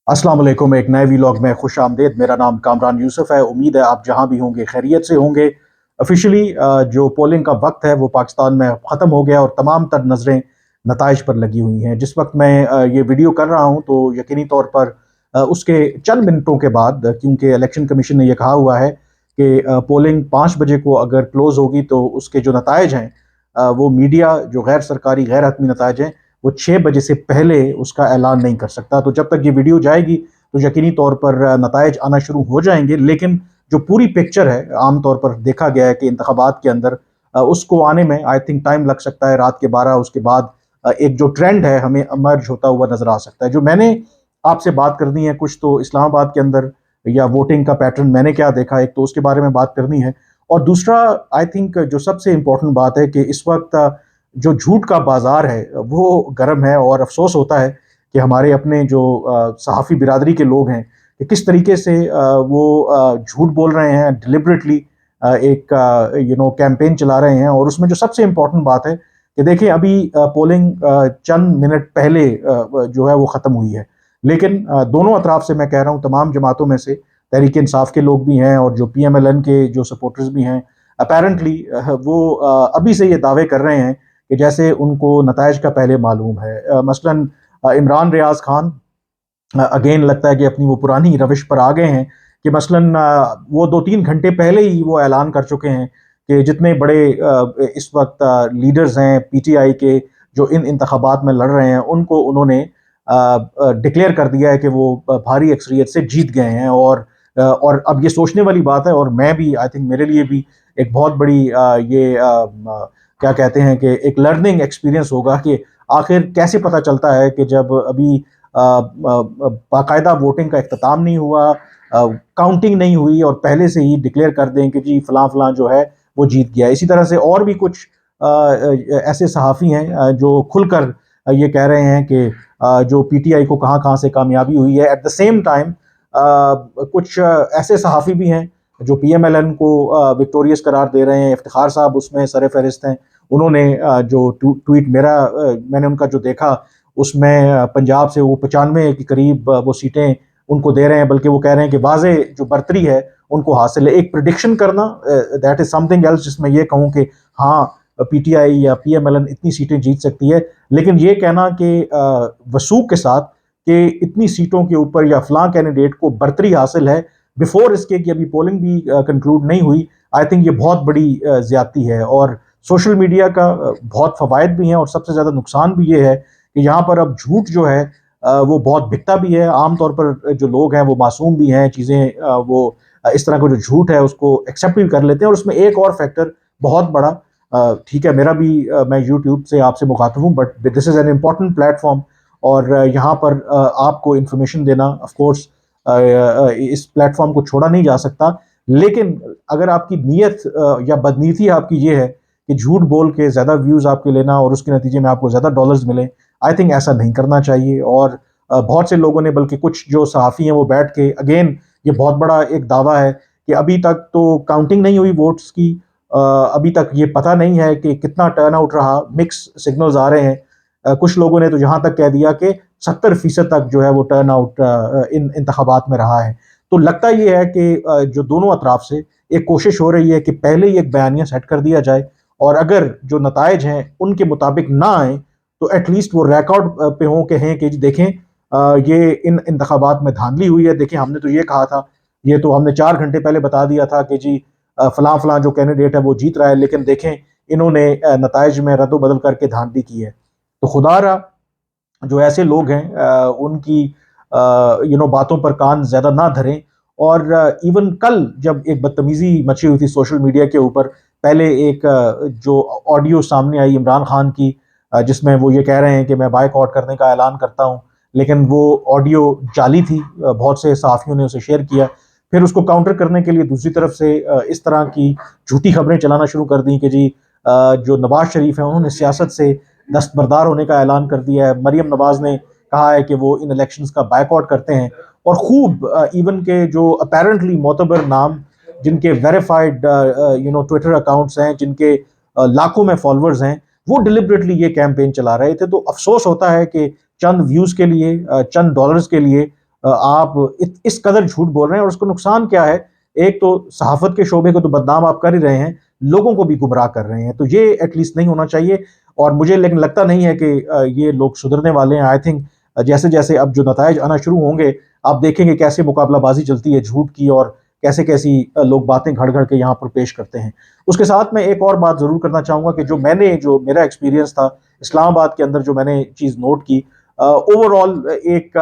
अस्सलाम वालेकुम। एक नए व्लॉग में खुश आमदेद। मेरा नाम कामरान यूसुफ है। उम्मीद है आप जहां भी होंगे खैरियत से होंगे। ऑफिशियली जो पोलिंग का वक्त है वो पाकिस्तान में ख़त्म हो गया और तमाम तर नज़रें नताइज पर लगी हुई हैं। जिस वक्त मैं ये वीडियो कर रहा हूं तो यकीनी तौर पर उसके चंद मिनटों के बाद, क्योंकि इलेक्शन कमीशन ने यह कहा हुआ है कि पोलिंग 5 बजे को अगर क्लोज़ होगी तो उसके जो नताइज हैं वो मीडिया, जो गैर सरकारी गैर हतमी नताइज हैं, वो 6 बजे से पहले उसका ऐलान नहीं कर सकता। तो जब तक ये वीडियो जाएगी तो यकीनी तौर पर नताइज आना शुरू हो जाएंगे, लेकिन जो पूरी पिक्चर है आमतौर पर देखा गया है कि इंतखाबात के अंदर उसको आने में आई थिंक टाइम लग सकता है। रात के 12 उसके बाद एक जो ट्रेंड है हमें इमर्ज होता हुआ नजर आ सकता है। जो मैंने आपसे बात करनी है, कुछ तो इस्लामाबाद के अंदर या वोटिंग का पैटर्न मैंने क्या देखा, एक तो उसके बारे में बात करनी है। और दूसरा, आई थिंक जो सबसे इम्पोर्टेंट बात है कि इस वक्त जो झूठ का बाजार है वो गर्म है। और अफसोस होता है कि हमारे अपने जो सहाफ़ी बिरादरी के लोग हैं कि किस तरीके से वो झूठ बोल रहे हैं, डिलिबरेटली एक कैंपेन चला रहे हैं। और उसमें जो सबसे इम्पोर्टेंट बात है कि देखिए, अभी पोलिंग चंद मिनट पहले जो है वो ख़त्म हुई है, लेकिन दोनों अतराफ से मैं कह रहा हूँ, तमाम जमातों में से तहरीक इंसाफ के लोग भी हैं और जो PMLN के जो सपोर्टर्स भी हैं, अपेरेंटली वो अभी से ये दावे कर रहे हैं कि जैसे उनको नताइज का पहले मालूम है। मसलन इमरान रियाज खान अगेन लगता है कि अपनी वो पुरानी रविश पर आ गए हैं कि मसलन वो 2-3 घंटे पहले ही वो ऐलान कर चुके हैं कि जितने बड़े इस वक्त लीडर्स हैं PTI के जो इन इंतखाबात में लड़ रहे हैं, उनको उन्होंने डिक्लेयर कर दिया है कि वो भारी अक्सरियत से जीत गए हैं। और अब ये सोचने वाली बात है, और मैं भी आई थिंक मेरे लिए भी एक बहुत बड़ी क्या कहते हैं कि एक लर्निंग एक्सपीरियंस होगा कि आखिर कैसे पता चलता है कि जब अभी बाकायदा वोटिंग का इख्तिताम नहीं हुआ, काउंटिंग नहीं हुई, और पहले से ही डिक्लेयर कर दें कि जी फलां फलां जो है वो जीत गया। इसी तरह से और भी कुछ ऐसे सहाफ़ी हैं जो खुलकर ये कह रहे हैं कि जो PTI को कहाँ कहाँ से कामयाबी हुई है। एट द सेम टाइम कुछ ऐसे सहाफ़ी भी हैं जो PMLN को विक्टोरियस करार दे रहे हैं। इफ्तिखार साहब उसमें सर फहरिस्त हैं। उन्होंने जो ट्वीट मैंने उनका जो देखा, उसमें पंजाब से वो 95 के करीब वो सीटें उनको दे रहे हैं, बल्कि वो कह रहे हैं कि वाज़े जो बर्तरी है उनको हासिल है। एक प्रिडिक्शन करना, दैट इज समथिंग एल्स, जिसमें ये कहूँ कि हाँ PTI या PMLN इतनी सीटें जीत सकती है, लेकिन ये कहना कि वसूख के साथ कि इतनी सीटों के ऊपर या फलां कैंडिडेट को बर्तरी हासिल है बिफोर इसके कि अभी पोलिंग भी कंक्लूड नहीं हुई, आई थिंक ये बहुत बड़ी ज्यादती है। और सोशल मीडिया का बहुत फ़वाइद भी हैं और सबसे ज़्यादा नुकसान भी ये है कि यहाँ पर अब झूठ जो है वो बहुत बिकता भी है। आमतौर पर जो लोग हैं वो मासूम भी हैं, चीज़ें वो इस तरह का जो झूठ है उसको एक्सेप्ट भी कर लेते हैं। और उसमें एक और फैक्टर बहुत बड़ा, ठीक है, मेरा भी मैं यूट्यूब से आपसे मुखातिब हूँ, but this is an important platform. और यहाँ पर आपको इन्फॉर्मेशन देना, ऑफ कोर्स इस प्लेटफॉर्म को छोड़ा नहीं जा सकता। लेकिन अगर आपकी नीयत या बदनीयती आपकी ये है कि झूठ बोल के ज़्यादा व्यूज़ आपके लेना और उसके नतीजे में आपको ज़्यादा डॉलर्स मिले, आई थिंक ऐसा नहीं करना चाहिए। और बहुत से लोगों ने, बल्कि कुछ जो सहाफ़ी हैं वो बैठ के, अगेन ये बहुत बड़ा एक दावा है कि अभी तक तो काउंटिंग नहीं हुई वोट्स की, अभी तक ये पता नहीं है कि कितना टर्न आउट रहा, मिक्स सिग्नल्स आ रहे हैं। कुछ लोगों ने तो यहाँ तक कह दिया कि 70% तक जो है वो टर्न आउट इन इंतखाबात में रहा है। तो लगता ये है कि जो दोनों अतराफ से एक कोशिश हो रही है कि पहले ही एक बयानिया सेट कर दिया जाए, और अगर जो नताइज हैं उनके मुताबिक ना आए तो एटलीस्ट वो रिकॉर्ड पे हों कि हैं कि जी देखें, ये इन इंतखाबात में धांधली हुई है। देखें, हमने तो ये कहा था, ये तो हमने 4 घंटे पहले बता दिया था कि जी फलां फलां जो कैंडिडेट है वो जीत रहा है, लेकिन देखें इन्होंने नताइज में रद्द बदल करके धांधली की है। तो खुदा रहा जो ऐसे लोग हैं उनकी बातों पर कान ज़्यादा ना धरें। और इवन कल जब एक बदतमीज़ी मची हुई थी सोशल मीडिया के ऊपर, पहले एक जो ऑडियो सामने आई इमरान खान की, जिसमें वो ये कह रहे हैं कि मैं बायकॉट करने का ऐलान करता हूँ, लेकिन वो ऑडियो जाली थी। बहुत से सहाफ़ियों ने उसे शेयर किया। फिर उसको काउंटर करने के लिए दूसरी तरफ से इस तरह की झूठी खबरें चलाना शुरू कर दी कि जी जो नवाज शरीफ हैं उन्होंने सियासत से दस्तबरदार होने का ऐलान कर दिया है। मरियम नवाज ने कहा है कि वो इन इलेक्शंस का बायकॉट करते हैं। और खूब इवन के जो अपेरेंटली मोतबर नाम, जिनके वेरीफाइड ट्विटर अकाउंट्स हैं, जिनके लाखों में फॉलोअर्स हैं, वो डिलिबरेटली ये कैंपेन चला रहे थे। तो अफसोस होता है कि चंद व्यूज़ के लिए, चंद डॉलर्स के लिए آپ اس قدر جھوٹ بول رہے ہیں، اور اس کو نقصان کیا ہے؟ ایک تو صحافت کے شعبے کو تو بدنام آپ کر ہی رہے ہیں، لوگوں کو بھی گمراہ کر رہے ہیں، تو یہ ایٹ لیسٹ نہیں ہونا چاہیے۔ اور مجھے لیکن لگتا نہیں ہے کہ یہ لوگ سدھرنے والے ہیں۔ آئی تھنک جیسے جیسے اب جو نتائج آنا شروع ہوں گے، آپ دیکھیں گے کیسے مقابلہ بازی چلتی ہے جھوٹ کی، اور کیسے کیسی لوگ باتیں گھڑ گھڑ کے یہاں پر پیش کرتے ہیں۔ اس کے ساتھ میں ایک اور بات ضرور کرنا چاہوں گا کہ جو میرا ایکسپیرینس تھا اسلام آباد کے اندر، جو میں نے چیز نوٹ کی، اوور آل ایک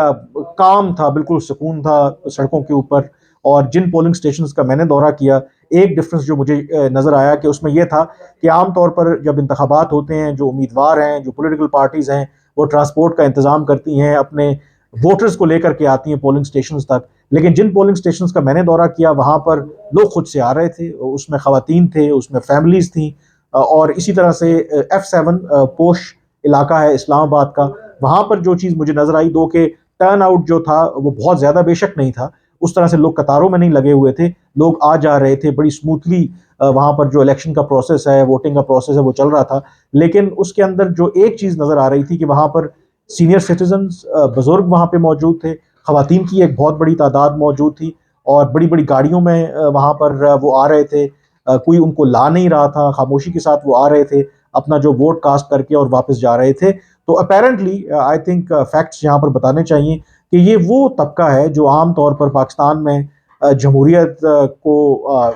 کام تھا، بالکل سکون تھا سڑکوں کے اوپر۔ اور جن پولنگ سٹیشنز کا میں نے دورہ کیا، ایک ڈفرنس جو مجھے نظر آیا کہ اس میں یہ تھا کہ عام طور پر جب انتخابات ہوتے ہیں، جو امیدوار ہیں، جو پولیٹیکل پارٹیز ہیں، وہ ٹرانسپورٹ کا انتظام کرتی ہیں، اپنے ووٹرز کو لے کر کے آتی ہیں پولنگ سٹیشنز تک۔ لیکن جن پولنگ سٹیشنز کا میں نے دورہ کیا، وہاں پر لوگ خود سے آ رہے تھے، اس میں خواتین تھے، اس میں فیملیز تھیں، اور اسی طرح سے F7 پوش علاقہ ہے اسلام آباد کا، وہاں پر جو چیز مجھے نظر آئی، دو کہ ٹرن آؤٹ جو تھا وہ بہت زیادہ بے شک نہیں تھا، اس طرح سے لوگ قطاروں میں نہیں لگے ہوئے تھے، لوگ آ جا رہے تھے بڑی سموتھلی، وہاں پر جو الیکشن کا پروسیس ہے، ووٹنگ کا پروسیس ہے، وہ چل رہا تھا۔ لیکن اس کے اندر جو ایک چیز نظر آ رہی تھی کہ وہاں پر سینئر سٹیزنز، بزرگ وہاں پہ موجود تھے، خواتین کی ایک بہت بڑی تعداد موجود تھی، اور بڑی بڑی گاڑیوں میں وہاں پر وہ آ رہے تھے، کوئی ان کو لا نہیں رہا تھا، خاموشی کے ساتھ وہ آ رہے تھے اپنا جو ووٹ کاسٹ کر کے اور واپس جا رہے تھے۔ تو اپیرنٹلی آئی تھنک فیکٹس یہاں پر بتانے چاہیے کہ یہ وہ طبقہ ہے جو عام طور پر پاکستان میں جمہوریت کو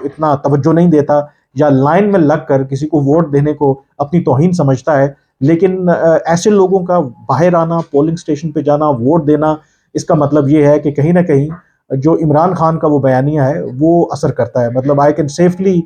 اتنا توجہ نہیں دیتا، یا لائن میں لگ کر کسی کو ووٹ دینے کو اپنی توہین سمجھتا ہے۔ لیکن ایسے لوگوں کا باہر آنا، پولنگ سٹیشن پہ جانا، ووٹ دینا، اس کا مطلب یہ ہے کہ کہیں نہ کہیں جو عمران خان کا وہ بیانیہ ہے وہ اثر کرتا ہے۔ مطلب آئی کین سیفلی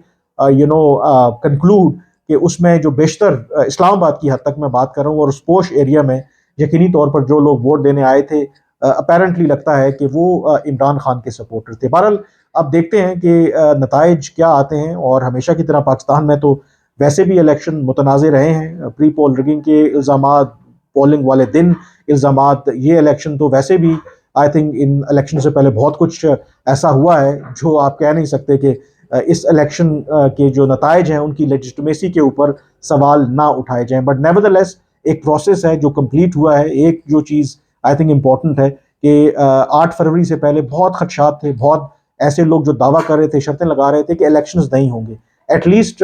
کنکلوڈ کہ اس میں جو بیشتر اسلام آباد کی حد تک میں بات کر رہا ہوں، اور اس پوش ایریا میں یقینی طور پر جو لوگ ووٹ دینے آئے تھے، اپیرنٹلی لگتا ہے کہ وہ عمران خان کے سپورٹر تھے۔ بہرحال اب دیکھتے ہیں کہ نتائج کیا آتے ہیں، اور ہمیشہ کی طرح پاکستان میں تو ویسے بھی الیکشن متنازع رہے ہیں، پری پول رگنگ کے الزامات، پولنگ والے دن الزامات، یہ الیکشن تو ویسے بھی آئی تھنک ان الیکشن سے پہلے بہت کچھ ایسا ہوا ہے جو آپ کہہ نہیں سکتے کہ اس الیکشن کے جو نتائج ہیں ان کی لیجٹمیسی کے اوپر سوال نہ اٹھائے جائیں۔ بٹ نیورتھلیس ایک پروسیس ہے جو کمپلیٹ ہوا ہے۔ ایک جو چیز آئی تھنک امپورٹنٹ ہے کہ 8 فروری سے پہلے بہت خدشات تھے، بہت ایسے لوگ جو دعویٰ کر رہے تھے، شرطیں لگا رہے تھے کہ الیکشنز نہیں ہوں گے۔ ایٹ لیسٹ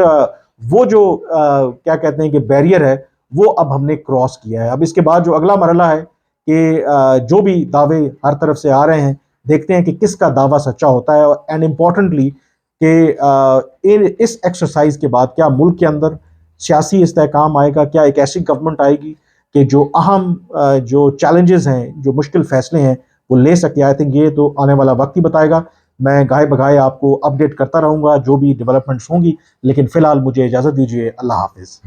وہ جو کیا کہتے ہیں کہ بیریئر ہے، وہ اب ہم نے کراس کیا ہے۔ اب اس کے بعد جو اگلا مرحلہ ہے کہ جو بھی دعوے ہر طرف سے آ رہے ہیں، دیکھتے ہیں کہ کس کا دعویٰ سچا ہوتا ہے، اینڈ امپورٹنٹلی کہ اس ایکسرسائز کے بعد کیا ملک کے اندر سیاسی استحکام آئے گا، کیا ایک ایسی گورنمنٹ آئے گی کہ جو اہم جو چیلنجز ہیں، جو مشکل فیصلے ہیں، وہ لے سکے۔ آئی تھنک یہ تو آنے والا وقت ہی بتائے گا۔ میں گاہے بگاہے آپ کو اپڈیٹ کرتا رہوں گا جو بھی ڈیولپمنٹس ہوں گی، لیکن فی الحال مجھے اجازت دیجیے۔ اللہ حافظ۔